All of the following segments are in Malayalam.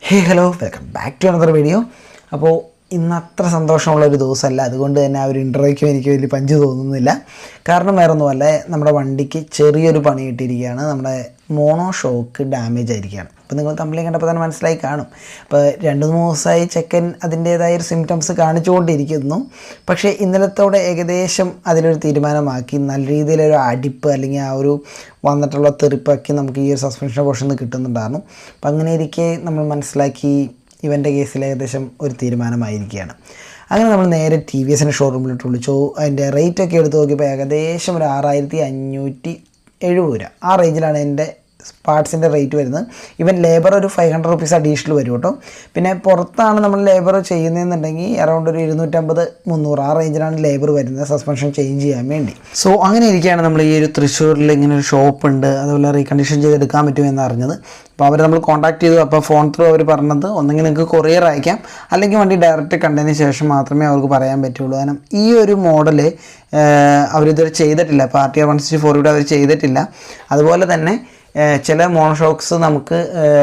Hey hello welcome back to another video. അപ്പോൾ ഇന്ന് അത്ര സന്തോഷമുള്ളൊരു ദിവസമല്ല, അതുകൊണ്ട് തന്നെ ആ ഒരു ഇൻ്റർവ്യൂക്കും എനിക്ക് വലിയ പഞ്ച് തോന്നുന്നില്ല. കാരണം വേറെ ഒന്നുമല്ല, നമ്മുടെ വണ്ടിക്ക് ചെറിയൊരു പണി കിട്ടിയിരിക്കുകയാണ്. നമ്മുടെ മോണോ ഷോക്ക് ഡാമേജ് ആയിരിക്കുകയാണ്. അപ്പോൾ നിങ്ങൾ തമ്മിൽ കണ്ടപ്പോൾ തന്നെ മനസ്സിലായി കാണും. അപ്പോൾ 2-3 ദിവസമായി ചെക്കൻ അതിൻ്റേതായ ഒരു സിംറ്റംസ് കാണിച്ചുകൊണ്ടിരിക്കുന്നു. പക്ഷേ ഇന്നലത്തോടെ ഏകദേശം അതിലൊരു തീരുമാനമാക്കി നല്ല രീതിയിലൊരു അടിപ്പ് അല്ലെങ്കിൽ ആ ഒരു വന്നിട്ടുള്ള തെറിപ്പൊക്കെ നമുക്ക് ഈ ഒരു സസ്പെൻഷൻ പോർഷനിൽ നിന്ന് കിട്ടുന്നുണ്ടായിരുന്നു. അപ്പം അങ്ങനെ ഇരിക്കെ നമ്മൾ മനസ്സിലാക്കി ഇവൻ്റെ കേസിൽ ഏകദേശം ഒരു തീരുമാനമായിരിക്കുകയാണ്. അങ്ങനെ നമ്മൾ നേരെ ടി വി എസിൻ്റെ ഷോറൂമിലോട്ട് വിളിച്ചു. അതിൻ്റെ റേറ്റൊക്കെ എടുത്ത് നോക്കിയപ്പോൾ ഏകദേശം ഒരു 6570 രൂപ ആ റേഞ്ചിലാണ് എൻ്റെ പാർട്സിൻ്റെ റേറ്റ് വരുന്നത്. ഇവൻ ലേബർ ഒരു 500 റുപ്പീസ് അഡീഷണൽ വരും കേട്ടോ. പിന്നെ പുറത്താണ് നമ്മൾ ലേബർ ചെയ്യുന്നതെന്നുണ്ടെങ്കിൽ അറൗണ്ട് ഒരു 250-300 ആ റേഞ്ചിലാണ് ലേബർ വരുന്നത് സസ്പെൻഷൻ ചേഞ്ച് ചെയ്യാൻ വേണ്ടി. സോ അങ്ങനെ ഇരിക്കുകയാണ് നമ്മൾ ഈ ഒരു തൃശ്ശൂരിൽ ഇങ്ങനെ ഒരു ഷോപ്പ് ഉണ്ട്, അതുപോലെ റീകണ്ടീഷൻ ചെയ്തെടുക്കാൻ പറ്റുമെന്ന് അറിഞ്ഞത്. അപ്പോൾ അവർ നമ്മൾ കോൺടാക്ട് ചെയ്തു. അപ്പോൾ ഫോൺ ത്രൂ അവർ പറഞ്ഞത് ഒന്നെങ്കിൽ നിങ്ങൾക്ക് കൊറിയർ അയക്കാം, അല്ലെങ്കിൽ വണ്ടി ഡയറക്റ്റ് കണ്ടതിന് ശേഷം മാത്രമേ അവർക്ക് പറയാൻ പറ്റുള്ളൂ. കാരണം ഈ ഒരു മോഡല് അവരിതുവരെ ചെയ്തിട്ടില്ല, പാർട്ടിയർ 164 അവർ ചെയ്തിട്ടില്ല. അതുപോലെ തന്നെ ചില മോണോഷോക്സ് നമുക്ക്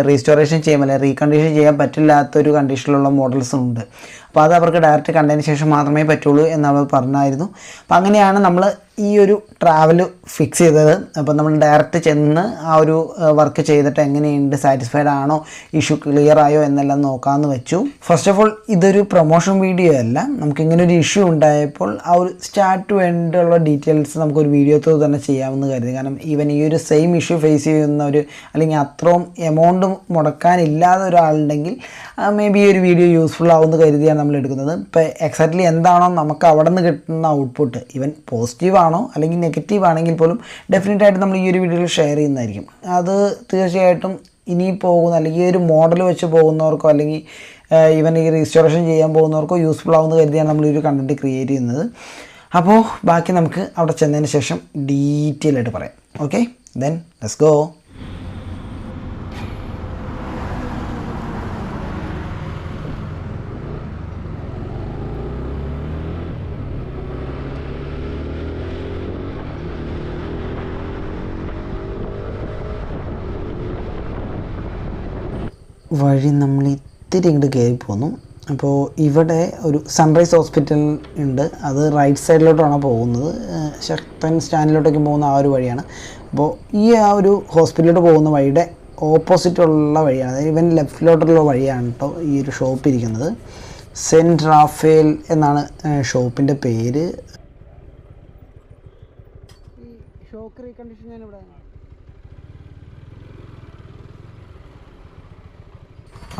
റീസ്റ്റോറേഷൻ ചെയ്യാൻ അല്ലെങ്കിൽ റീകണ്ടീഷൻ ചെയ്യാൻ പറ്റില്ലാത്തൊരു കണ്ടീഷനിലുള്ള മോഡൽസ് ഉണ്ട്. അപ്പോൾ അത് അവർക്ക് ഡയറക്റ്റ് കണ്ടതിന് ശേഷം മാത്രമേ പറ്റുള്ളൂ എന്നവർ പറഞ്ഞായിരുന്നു. അപ്പോൾ അങ്ങനെയാണ് നമ്മൾ ഈ ഒരു ട്രാവൽ ഫിക്സ് ചെയ്തത്. അപ്പോൾ നമ്മൾ ഡയറക്റ്റ് ചെന്ന് ആ ഒരു വർക്ക് ചെയ്തിട്ട് എങ്ങനെയുണ്ട്, സാറ്റിസ്ഫൈഡ് ആണോ, ഇഷ്യൂ ക്ലിയർ ആയോ എന്നെല്ലാം നോക്കാമെന്ന് വെച്ചു. ഫസ്റ്റ് ഓഫ് ഓൾ ഇതൊരു പ്രൊമോഷൻ വീഡിയോ അല്ല, നമുക്കിങ്ങനെ ഒരു ഇഷ്യൂ ഉണ്ടായപ്പോൾ ആ ഒരു സ്റ്റാർട്ട് ടു എൻഡ് ഉള്ള ഡീറ്റെയിൽസ് നമുക്കൊരു വീഡിയോ ത്രൂ തന്നെ ചെയ്യാമെന്ന് കരുതി. കാരണം ഈവൻ ഈ ഒരു സെയിം ഇഷ്യൂ ഫേസ് ചെയ്യുന്ന ഒരു അല്ലെങ്കിൽ അത്രയും എമൗണ്ട് മുടക്കാനില്ലാതെ ഒരാളുണ്ടെങ്കിൽ മേ ബി ഈ ഒരു വീഡിയോ യൂസ്ഫുൾ ആവുമെന്ന് കരുതിയാണ് നമ്മൾ എടുക്കുന്നത്. ഇപ്പോൾ എക്സാക്ട്ലി എന്താണോ നമുക്ക് അവിടെ നിന്ന് കിട്ടുന്ന ഔട്ട്പുട്ട്, ഈവൻ പോസിറ്റീവ് ആണോ അല്ലെങ്കിൽ നെഗറ്റീവ് ആണെങ്കിൽ പോലും ഡെഫിനറ്റായിട്ട് നമ്മൾ ഈ ഒരു വീഡിയോയിൽ ഷെയർ ചെയ്യുന്നതായിരിക്കും. അത് തീർച്ചയായിട്ടും ഇനി പോകുന്ന അല്ലെങ്കിൽ ഈ ഒരു മോഡൽ വെച്ച് പോകുന്നവർക്കോ അല്ലെങ്കിൽ ഈവൻ ഈ റീസ്റ്റോറേഷൻ ചെയ്യാൻ പോകുന്നവർക്കോ യൂസ്ഫുൾ ആവുമെന്ന് കരുതിയാണ് നമ്മൾ ഈ ഒരു കണ്ടൻറ്റ് ക്രിയേറ്റ് ചെയ്യുന്നത്. അപ്പോൾ ബാക്കി നമുക്ക് അവിടെ ചെന്നതിന് ശേഷം ഡീറ്റെയിൽ ആയിട്ട് പറയാം. Okay, then let's go. വഴി നമ്മൾ ഇത്തിരി ഇങ്ങോട്ട് കയറി പോന്നു. അപ്പോൾ ഇവിടെ ഒരു സൺറൈസ് ഹോസ്പിറ്റൽ ഉണ്ട്, അത് റൈറ്റ് സൈഡിലോട്ടാണ് പോകുന്നത്. ശക്തൻ സ്റ്റാൻഡിലോട്ടേക്ക് പോകുന്ന ആ ഒരു വഴിയാണ്. അപ്പോൾ ഈ ആ ഒരു ഹോസ്പിറ്റലിലോട്ട് പോകുന്ന വഴിയുടെ ഓപ്പോസിറ്റുള്ള വഴിയാണ്, അതായത് ഇവൻ ലെഫ്റ്റിലോട്ടുള്ള വഴിയാണ് കേട്ടോ ഈ ഒരു ഷോപ്പ് ഇരിക്കുന്നത്. സെൻറ്റ് റാഫേൽ എന്നാണ് ഷോപ്പിൻ്റെ പേര്. ഷോക്ക് റീകണ്ടീഷൻ ഞാനിവിടെ.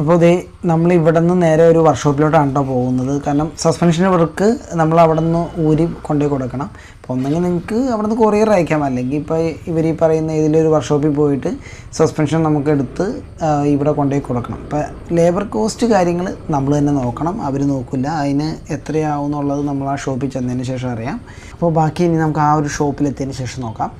അപ്പോൾ ഇതേ നമ്മൾ ഇവിടെ നിന്ന് നേരെ ഒരു വർക്ക്ഷോപ്പിലോട്ടാണ് കേട്ടോ പോകുന്നത്. കാരണം സസ്പെൻഷൻ്റെ വർക്ക് നമ്മൾ അവിടെ നിന്ന് ഊരി കൊണ്ടുപോയി കൊടുക്കണം. അപ്പോൾ ഒന്നെങ്കിൽ നിങ്ങൾക്ക് അവിടെ നിന്ന് കൊറിയർ അയക്കാം, അല്ലെങ്കിൽ ഇപ്പോൾ ഇവർ ഈ പറയുന്ന ഏതിലൊരു വർക്ക്ഷോപ്പിൽ പോയിട്ട് സസ്പെൻഷൻ നമുക്ക് എടുത്ത് ഇവിടെ കൊണ്ടുപോയി കൊടുക്കണം. അപ്പോൾ ലേബർ കോസ്റ്റ് കാര്യങ്ങൾ നമ്മൾ തന്നെ നോക്കണം, അവർ നോക്കില്ല. അതിന് എത്രയാവും എന്നുള്ളത് നമ്മൾ ആ ഷോപ്പിൽ ചെന്നതിന് ശേഷം അറിയാം. അപ്പോൾ ബാക്കി ഇനി നമുക്ക് ആ ഒരു ഷോപ്പിലെത്തിയതിന് ശേഷം നോക്കാം.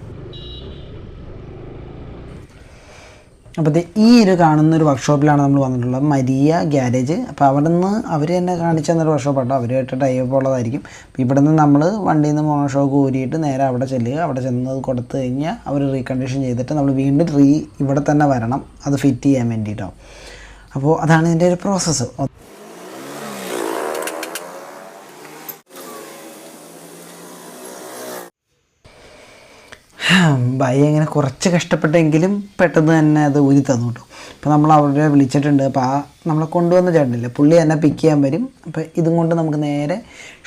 അപ്പോൾ ഈ ഒരു കാണുന്നൊരു വർക്ക്ഷോപ്പിലാണ് നമ്മൾ വന്നിട്ടുള്ളത്, മരിയ ഗ്യാരേജ്. അപ്പോൾ അവിടെ നിന്ന് അവർ തന്നെ കാണിച്ചു തന്നൊരു വർക്ക്ഷോപ്പാട്ടോ, അവരുമായിട്ട് ടൈപ്പ് ഉള്ളതായിരിക്കും. അപ്പോൾ ഇവിടെ നിന്ന് നമ്മൾ വണ്ടിയിൽ നിന്ന് മോണോഷോക്ക് ഊരിയിട്ട് നേരെ അവിടെ ചെല്ലുക, അവിടെ ചെന്നത് കൊടുത്തു കഴിഞ്ഞാൽ അവർ റീകണ്ടീഷൻ ചെയ്തിട്ട് നമ്മൾ വീണ്ടും ഇവിടെ തന്നെ വരണം അത് ഫിറ്റ് ചെയ്യാൻ വേണ്ടിയിട്ടോ. അപ്പോൾ അതാണ് ഇതിൻ്റെ ഒരു പ്രോസസ്സ്. ബൈ അങ്ങനെ കുറച്ച് കഷ്ടപ്പെട്ടെങ്കിലും പെട്ടെന്ന് തന്നെ അത് ഊരി തന്നു കേട്ടോ. അപ്പോൾ നമ്മൾ അവരെ വിളിച്ചിട്ടുണ്ട്. അപ്പോൾ ആ നമ്മളെ കൊണ്ടുവന്ന ചേട്ടനില്ല, പുള്ളി തന്നെ പിക്ക് ചെയ്യാൻ വരും. അപ്പോൾ ഇതും കൊണ്ട് നമുക്ക് നേരെ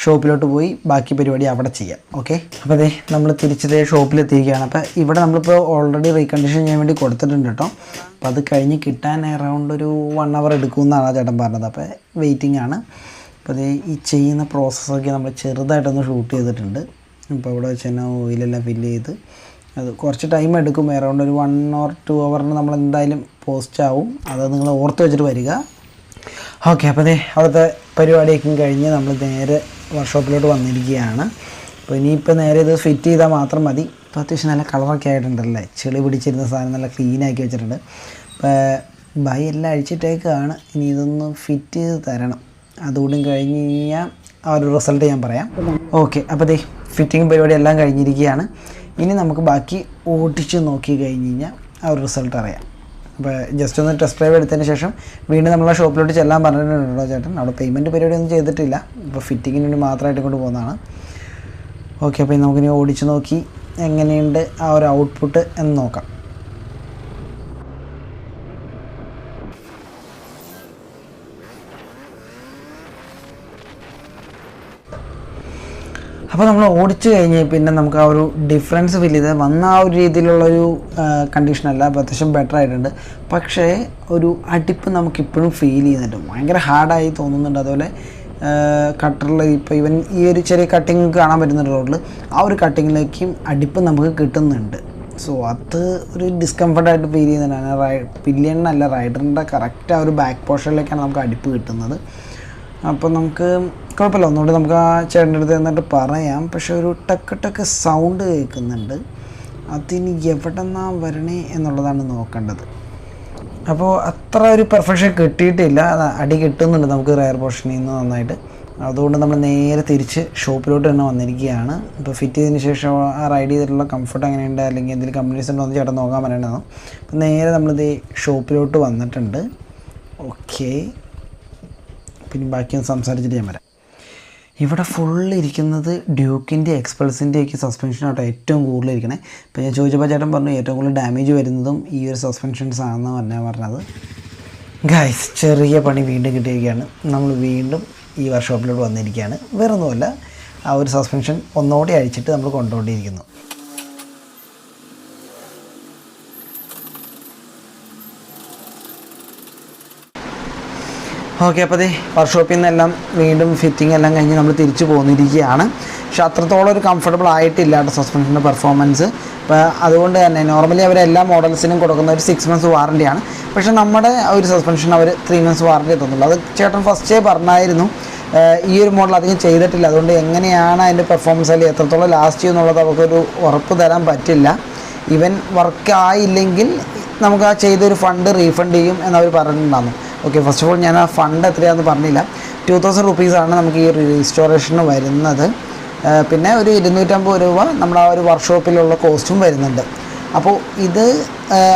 ഷോപ്പിലോട്ട് പോയി ബാക്കി പരിപാടി അവിടെ ചെയ്യാം. ഓക്കെ, അപ്പോൾ അതെ നമ്മൾ തിരിച്ചതേ ഷോപ്പിലെത്തിയിരിക്കുകയാണ്. അപ്പോൾ ഇവിടെ നമ്മളിപ്പോൾ ഓൾറെഡി റീകണ്ടീഷൻ ചെയ്യാൻ വേണ്ടി കൊടുത്തിട്ടുണ്ട് കേട്ടോ. അപ്പോൾ അത് കഴിഞ്ഞ് കിട്ടാൻ അറൗണ്ട് ഒരു 1 hour എടുക്കുമെന്നാണ് ആ ചേട്ടൻ പറഞ്ഞത്. അപ്പോൾ വെയിറ്റിംഗ് ആണ്. അപ്പോൾ അതേ ഈ ചെയ്യുന്ന പ്രോസസ്സൊക്കെ നമ്മൾ ചെറുതായിട്ടൊന്ന് ഷൂട്ട് ചെയ്തിട്ടുണ്ട്. ഇപ്പോൾ ഇവിടെ വെച്ച് തന്നെ ഓയിലെല്ലാം ഫില്ല് ചെയ്ത് അത് കുറച്ച് ടൈം എടുക്കും, അറൗണ്ട് ഒരു 1 or 2 hour നമ്മൾ എന്തായാലും പോസ്റ്റ് ആവും. അത് നിങ്ങൾ ഓർത്ത് വെച്ചിട്ട് വരിക. ഓക്കെ, അപ്പോൾ അതെ അവിടുത്തെ പരിപാടിയൊക്കെ കഴിഞ്ഞ് നമ്മൾ നേരെ വർക്ക്ഷോപ്പിലോട്ട് വന്നിരിക്കുകയാണ്. അപ്പോൾ ഇനിയിപ്പോൾ നേരെ ഇത് ഫിറ്റ് ചെയ്താൽ മാത്രം മതി. ഇപ്പോൾ അത്യാവശ്യം നല്ല കളറൊക്കെ ആയിട്ടുണ്ടല്ലേ, ചെളി പിടിച്ചിരുന്ന സാധനം നല്ല ക്ലീനാക്കി വെച്ചിട്ടുണ്ട്. അപ്പോൾ ബൈ എല്ലാം അഴിച്ചിട്ടേക്കാണ്, ഇനി ഇതൊന്ന് ഫിറ്റ് ചെയ്ത് തരണം. അതുകൂടി കഴിഞ്ഞ് കഴിഞ്ഞാൽ ആ ഒരു റിസൾട്ട് ഞാൻ പറയാം. ഓക്കെ, അപ്പോൾ ദേ ഫിറ്റിംഗ് പരിപാടി എല്ലാം കഴിഞ്ഞിരിക്കുകയാണ്. ഇനി നമുക്ക് ബാക്കി ഓടിച്ച് നോക്കി കഴിഞ്ഞ് കഴിഞ്ഞാൽ ആ ഒരു റിസൾട്ട് അറിയാം. അപ്പോൾ ജസ്റ്റ് ഒന്ന് ടെസ്റ്റ് ഡ്രൈവ് എടുത്തതിന് ശേഷം വീണ്ടും നമ്മളെ ഷോപ്പിലോട്ട് ചെല്ലാൻ പറഞ്ഞിട്ടുണ്ടോ ചേട്ടൻ. അവിടെ പേയ്മെൻറ്റ് പരിപാടി ഒന്നും ചെയ്തിട്ടില്ല, ഇപ്പോൾ ഫിറ്റിങ്ങിന് വേണ്ടി മാത്രമായിട്ട് കൊണ്ട് പോകുന്നതാണ്. ഓക്കെ, അപ്പോൾ നമുക്കിനി ഓടിച്ച് നോക്കി എങ്ങനെയുണ്ട് ആ ഒരു ഔട്ട്പുട്ട് എന്ന് നോക്കാം. അപ്പോൾ നമ്മൾ ഓടിച്ചു കഴിഞ്ഞ് പിന്നെ നമുക്ക് ആ ഒരു ഡിഫറൻസ് ഫീൽ ചെയ്ത് വന്ന ആ ഒരു രീതിയിലുള്ളൊരു കണ്ടീഷനല്ല, അപ്പോൾ അത്യാവശ്യം ബെറ്റർ ആയിട്ടുണ്ട്. പക്ഷേ ഒരു അടിപ്പ് നമുക്കിപ്പോഴും ഫീൽ ചെയ്യുന്നുണ്ട്, ഭയങ്കര ഹാർഡായി തോന്നുന്നുണ്ട്. അതുപോലെ കട്ടറിൽ ഇപ്പോൾ ഇവൻ ഈ ഒരു ചെറിയ കട്ടിങ് കാണാൻ പറ്റുന്നുണ്ട് റോഡിൽ, ആ ഒരു കട്ടിങ്ങിലേക്കും അടിപ്പ് നമുക്ക് കിട്ടുന്നുണ്ട്. സോ അത് ഒരു ഡിസ്കംഫർട്ടായിട്ട് ഫീൽ ചെയ്യുന്നുണ്ട്. പില്ലിയനല്ല, റൈഡറിൻ്റെ കറക്റ്റ് ആ ഒരു ബാക്ക് പോർഷനിലേക്കാണ് നമുക്ക് അടിപ്പ് കിട്ടുന്നത്. അപ്പോൾ നമുക്ക് കുഴപ്പമില്ല, ഒന്നുകൂടി നമുക്ക് ആ ചേട്ടൻ്റെ അടുത്ത് എന്നിട്ട് പറയാം. പക്ഷെ ഒരു ടക്ക് ടക്ക് സൗണ്ട് കേൾക്കുന്നുണ്ട്, അതിന് എവിടെ നിന്നാണ് വരണേ എന്നുള്ളതാണ് നോക്കേണ്ടത്. അപ്പോൾ അത്ര ഒരു പെർഫെക്ഷൻ കിട്ടിയിട്ടില്ല, അടി കിട്ടുന്നുണ്ട് നമുക്ക് റയർ പോർഷനിൽ നിന്ന് നന്നായിട്ട്. അതുകൊണ്ട് നമ്മൾ നേരെ തിരിച്ച് ഷോപ്പിലോട്ട് തന്നെ വന്നിരിക്കുകയാണ്. ഇപ്പോൾ ഫിറ്റ് ചെയ്തതിന് ശേഷം ആ റൈഡ് ചെയ്തിട്ടുള്ള കംഫർട്ട് എങ്ങനെയുണ്ട്, അല്ലെങ്കിൽ എന്തെങ്കിലും കംപ്ലൈൻസ് ഉണ്ടോ എന്ന് ചേട്ടൻ നോക്കാൻ പറയണതാണ്. അപ്പോൾ നേരെ നമ്മളിത് ഷോപ്പിലോട്ട് വന്നിട്ടുണ്ട്. ഓക്കെ, പിന്നെ ബാക്കിയൊന്ന് സംസാരിച്ചിട്ട് ഞാൻ വരാം. ഇവിടെ ഫുള്ളിരിക്കുന്നത് ഡ്യൂക്കിൻ്റെ എക്സ്പൾസിൻ്റെയൊക്കെ സസ്പെൻഷനാട്ടോ ഏറ്റവും കൂടുതലിരിക്കണേ. ഇപ്പോൾ ഞാൻ ചോദിച്ചപ്പോൾ ചേട്ടൻ പറഞ്ഞു ഏറ്റവും കൂടുതൽ ഡാമേജ് വരുന്നതും ഈ ഒരു സസ്പെൻഷൻസ് ആണെന്ന് പറഞ്ഞത്. ഗൈസ്, ചെറിയ പണി വീണ്ടും കിട്ടിയിരിക്കുകയാണ്. നമ്മൾ വീണ്ടും ഈ വർക്ക്ഷോപ്പിലോട്ട് വന്നിരിക്കുകയാണ്. വേറൊന്നുമല്ല, ആ ഒരു സസ്പെൻഷൻ ഒന്നുകൂടി അഴിച്ചിട്ട് നമ്മൾ കൊണ്ടുകൊണ്ടിരിക്കുന്നു. ഓക്കെ, അപ്പോൾ അതേ വർക്ക്ഷോപ്പിൽ നിന്നെല്ലാം വീണ്ടും ഫിറ്റിംഗ് എല്ലാം കഴിഞ്ഞ് നമ്മൾ തിരിച്ചു പോന്നിരിക്കുകയാണ്. പക്ഷെ അത്രത്തോളം ഒരു കംഫർട്ടബിൾ ആയിട്ടില്ല കേട്ടോ സസ്പെൻഷൻ്റെ പെർഫോമൻസ്. അപ്പോൾ അതുകൊണ്ട് തന്നെ നോർമലി അവർ എല്ലാ മോഡൽസിനും കൊടുക്കുന്ന ഒരു 6 months വാറൻറ്റിയാണ്. പക്ഷേ നമ്മുടെ ഒരു സസ്പെൻഷൻ അവർ 3 months വാറൻറ്റി തന്നുള്ളൂ. അത് ചേട്ടൻ ഫസ്റ്റേ പറഞ്ഞായിരുന്നു. ഈ ഒരു മോഡൽ അധികം ചെയ്തിട്ടില്ല, അതുകൊണ്ട് എങ്ങനെയാണ് അതിൻ്റെ പെർഫോമൻസ് അല്ലെങ്കിൽ എത്രത്തോളം ലാസ്റ്റ് ചെയ്യുമെന്നുള്ളത് അവർക്കൊരു ഉറപ്പ് തരാൻ പറ്റില്ല. ഇവൻ വർക്കായില്ലെങ്കിൽ നമുക്ക് ആ ചെയ്തൊരു ഫണ്ട് റീഫണ്ട് ചെയ്യും എന്നവർ പറഞ്ഞിട്ടുണ്ടായിരുന്നു. ഓക്കെ, ഫസ്റ്റ് ഓഫ് ഓൾ ഞാൻ ആ ഫണ്ട് എത്രയാണെന്ന് പറഞ്ഞില്ല. 2000 rupees നമുക്ക് ഈ റീസ്റ്റോറേഷന് വരുന്നത്. പിന്നെ ഒരു 250 രൂപ നമ്മുടെ ആ ഒരു വർക്ക്ഷോപ്പിലുള്ള കോസ്റ്റും വരുന്നുണ്ട്. അപ്പോൾ ഇത്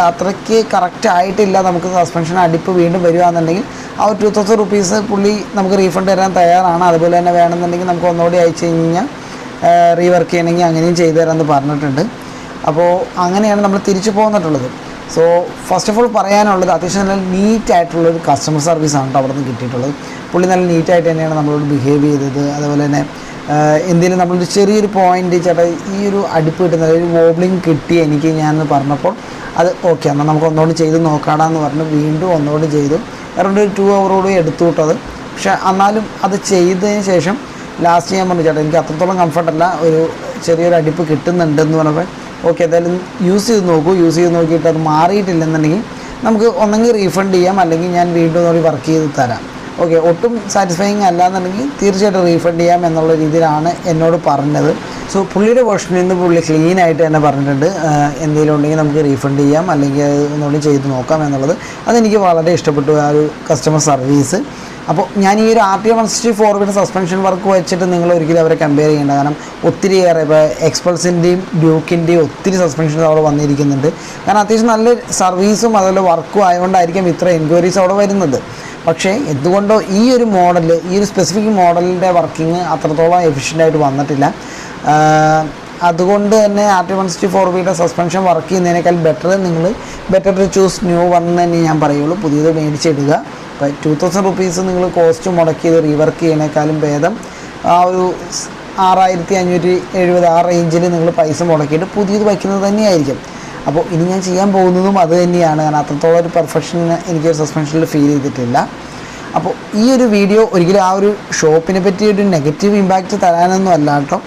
അത്രയ്ക്ക് കറക്റ്റ് ആയിട്ടില്ല. നമുക്ക് സസ്പെൻഷൻ അടിപ്പ് വീണ്ടും വരികയാണെന്നുണ്ടെങ്കിൽ ആ ഒരു 2000 rupees പുള്ളി നമുക്ക് റീഫണ്ട് തരാൻ തയ്യാറാണ്. അതുപോലെ തന്നെ വേണമെന്നുണ്ടെങ്കിൽ നമുക്ക് ഒന്നുകൂടി അയച്ചു കഴിഞ്ഞാൽ റീവർക്ക് ചെയ്യണമെങ്കിൽ അങ്ങനെയും ചെയ്തു തരാമെന്ന് പറഞ്ഞിട്ടുണ്ട്. അപ്പോൾ അങ്ങനെയാണ് നമ്മൾ തിരിച്ചു പോന്നിട്ടുള്ളത്. സോ ഫസ്റ്റ് ഓഫ് ഓൾ പറയാനുള്ളത് അത്യാവശ്യം നല്ല നീറ്റായിട്ടുള്ളൊരു കസ്റ്റമർ സർവീസാണ് കേട്ടോ അവിടെ നിന്ന് കിട്ടിയിട്ടുള്ളത്. പുള്ളി നല്ല നീറ്റായിട്ട് തന്നെയാണ് നമ്മളോട് ബിഹേവ് ചെയ്തത്. അതുപോലെ തന്നെ എന്തെങ്കിലും നമ്മളൊരു ചെറിയൊരു പോയിൻ്റ് ചേട്ടാ ഈ ഒരു അടിപ്പ് കിട്ടുന്ന ഒരു വോബ്ലിങ് കിട്ടി എനിക്ക് ഞാനെന്ന് പറഞ്ഞപ്പോൾ അത് ഓക്കെ എന്നാൽ നമുക്ക് ഒന്നുകൂടി ചെയ്ത് നോക്കാടാന്ന് പറഞ്ഞ് വീണ്ടും ഒന്നുകൂടി ചെയ്തു. അറൗണ്ട് ഒരു 2 hour എടുത്തു വിട്ടത്. പക്ഷേ എന്നാലും അത് ചെയ്തതിന് ശേഷം ലാസ്റ്റ് ഞാൻ പറഞ്ഞു ചേട്ടാ എനിക്ക് അത്രത്തോളം കംഫർട്ടല്ല, ഒരു ചെറിയൊരു അടിപ്പ് കിട്ടുന്നുണ്ടെന്ന് പറഞ്ഞപ്പോൾ ഓക്കെ എന്തായാലും യൂസ് ചെയ്ത് നോക്കൂ. യൂസ് ചെയ്ത് നോക്കിയിട്ട് അത് മാറിയിട്ടില്ലെന്നുണ്ടെങ്കിൽ നമുക്ക് ഒന്നെങ്കിൽ റീഫണ്ട് ചെയ്യാം, അല്ലെങ്കിൽ ഞാൻ വീണ്ടും ഒന്നുകൂടി വർക്ക് ചെയ്ത് തരാം. ഓക്കെ, ഒട്ടും സാറ്റിസ്ഫൈയിങ് അല്ലാന്നുണ്ടെങ്കിൽ തീർച്ചയായിട്ടും റീഫണ്ട് ചെയ്യാം എന്നുള്ള രീതിയിലാണ് എന്നോട് പറഞ്ഞത്. സോ പുള്ളിയുടെ വേർഷനിൽ നിന്ന് പുള്ളി ക്ലീനായിട്ട് തന്നെ പറഞ്ഞിട്ടുണ്ട് എന്തെങ്കിലും ഉണ്ടെങ്കിൽ നമുക്ക് റീഫണ്ട് ചെയ്യാം, അല്ലെങ്കിൽ അത് ഒന്നുകൂടി ചെയ്ത് നോക്കാം എന്നുള്ളത്. അതെനിക്ക് വളരെ ഇഷ്ടപ്പെട്ടു ആ ഒരു കസ്റ്റമർ സർവീസ്. അപ്പോൾ ഞാൻ ഈ ഒരു RTO 164 സസ്പെൻഷൻ വർക്ക് വെച്ചിട്ട് നിങ്ങൾ ഒരിക്കലും അവരെ കമ്പയർ ചെയ്യേണ്ട. കാരണം ഒത്തിരിയേറെ ഇപ്പോൾ എക്സ്പൾസിൻ്റെയും ഡ്യൂക്കിൻ്റെയും ഒത്തിരി സസ്പെൻഷൻസ് അവിടെ വന്നിരിക്കുന്നുണ്ട്. കാരണം അത്യാവശ്യം നല്ല സർവീസും അതുപോലെ വർക്കും ആയതുകൊണ്ടായിരിക്കും ഇത്ര എൻക്വയറീസ് അവിടെ വരുന്നത്. പക്ഷേ എന്തുകൊണ്ടോ ഈ ഒരു മോഡൽ, ഈ ഒരു സ്പെസിഫിക് മോഡലിൻ്റെ വർക്കിംഗ് അത്രത്തോളം എഫിഷ്യൻ്റായിട്ട് വന്നിട്ടില്ല. അതുകൊണ്ട് തന്നെ RTO 164 സസ്പെൻഷൻ വർക്ക് ചെയ്യുന്നതിനേക്കാൾ better to choose new one തന്നെ ഞാൻ പറയുള്ളൂ. പുതിയത് മേടിച്ചിടുക. ഇപ്പോൾ 2000 rupees നിങ്ങൾ കോസ്റ്റ് മുടക്കി ഇത് റീവർക്ക് ചെയ്യുന്നതിനേക്കാളും ഭേദം ആ ഒരു 6570 ആ റേഞ്ചിൽ നിങ്ങൾ പൈസ മുടക്കിയിട്ട് പുതിയത് വയ്ക്കുന്നത് തന്നെയായിരിക്കും. അപ്പോൾ ഇനി ഞാൻ ചെയ്യാൻ പോകുന്നതും അത് തന്നെയാണ്. കാരണം അത്രത്തോളം ഒരു പെർഫെക്ഷൻ എനിക്കൊരു സസ്പെൻഷനിൽ ഫീൽ ചെയ്തിട്ടില്ല. അപ്പോൾ ഈ ഒരു വീഡിയോ ഒരിക്കലും ആ ഒരു ഷോപ്പിനെ പറ്റി ഒരു നെഗറ്റീവ് ഇമ്പാക്റ്റ് തരാനൊന്നും അല്ല കേട്ടോ.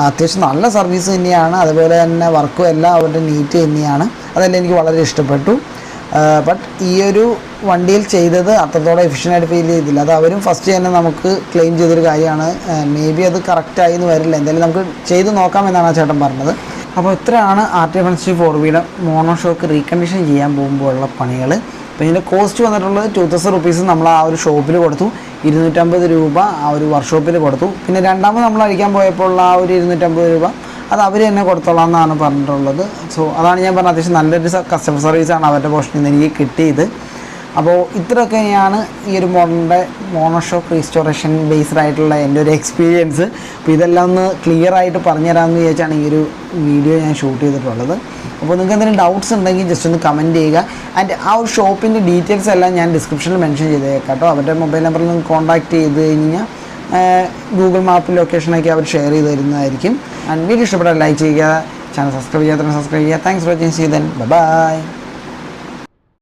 അത്യാവശ്യം നല്ല സർവീസ് തന്നെയാണ്, അതുപോലെ തന്നെ വർക്കും എല്ലാം അവരുടെ നീറ്റ് തന്നെയാണ്. അതെല്ലാം എനിക്ക് വളരെ ഇഷ്ടപ്പെട്ടു. ബട്ട് ഈ ഒരു വണ്ടിയിൽ ചെയ്തത് അത്രത്തോളം എഫിഷ്യൻ്റായിട്ട് ഫീൽ ചെയ്തില്ല. അത് അവരും ഫസ്റ്റ് തന്നെ നമുക്ക് ക്ലെയിം ചെയ്തൊരു കാര്യമാണ്. മേ ബി അത് കറക്റ്റായി എന്ന് വരില്ല, എന്തായാലും നമുക്ക് ചെയ്ത് നോക്കാമെന്നാണ് ആ ചേട്ടൻ പറഞ്ഞത്. അപ്പോൾ ഇത്രയാണ് RTO 164 മോണോഷോക്ക് റീകണ്ടീഷൻ ചെയ്യാൻ പോകുമ്പോഴുള്ള പണികൾ. അപ്പോൾ ഇതിൻ്റെ കോസ്റ്റ് വന്നിട്ടുള്ളത് 2000 rupees നമ്മൾ ആ ഒരു ഷോപ്പിൽ കൊടുത്തു, 250 രൂപ ആ ഒരു വർക്ക്ഷോപ്പിൽ കൊടുത്തു. പിന്നെ രണ്ടാമത് നമ്മൾ അടിക്കാൻ പോയപ്പോൾ ആ ഒരു 250 രൂപ അത് അവർ തന്നെ കൊടുത്തോളാം എന്നാണ് പറഞ്ഞിട്ടുള്ളത്. സോ അതാണ് ഞാൻ പറഞ്ഞത്, അത്യാവശ്യം നല്ലൊരു കസ്റ്റമർ സർവീസാണ് അവരുടെ പോർഷനിൽ നിന്ന് എനിക്ക് കിട്ടിയത്. അപ്പോൾ ഇത്രയൊക്കെയാണ് ഈ ഒരു മോണോഷോക്ക് റീസ്റ്റോറേഷൻ ബേസ്ഡ് ആയിട്ടുള്ള എൻ്റെ ഒരു എക്സ്പീരിയൻസ്. അപ്പോൾ ഇതെല്ലാം ഒന്ന് ക്ലിയർ ആയിട്ട് പറഞ്ഞുതരാമെന്ന് വിചാരിച്ചാണ് ഈ ഒരു വീഡിയോ ഞാൻ ഷൂട്ട് ചെയ്തിട്ടുള്ളത്. അപ്പോൾ നിങ്ങൾക്ക് എന്തെങ്കിലും ഡൗട്ട്സ് ഉണ്ടെങ്കിൽ ജസ്റ്റ് ഒന്ന് കമൻറ്റ് ചെയ്യുക. ആൻഡ് ആ ഒരു ഷോപ്പിൻ്റെ ഡീറ്റെയിൽസ് എല്ലാം ഞാൻ ഡിസ്ക്രിപ്ഷനിൽ മെൻഷൻ ചെയ്തേക്കാം കേട്ടോ. അവരുടെ മൊബൈൽ നമ്പറിൽ നിന്ന് കോൺടാക്റ്റ് ചെയ്ത് കഴിഞ്ഞാൽ ഗൂഗിൾ മാപ്പ് ലൊക്കേഷനൊക്കെ അവർ ഷെയർ ചെയ്ത് തരുന്നതായിരിക്കും. ആൻഡ് വീഡിയോ ഇഷ്ടപ്പെട്ടാൽ ലൈക്ക് ചെയ്യുക, ചാനൽ സബ്സ്ക്രൈബ് ചെയ്യാത്ത സബ്സ്ക്രൈബ് ചെയ്യുക. Thanks for watching. See you then. By.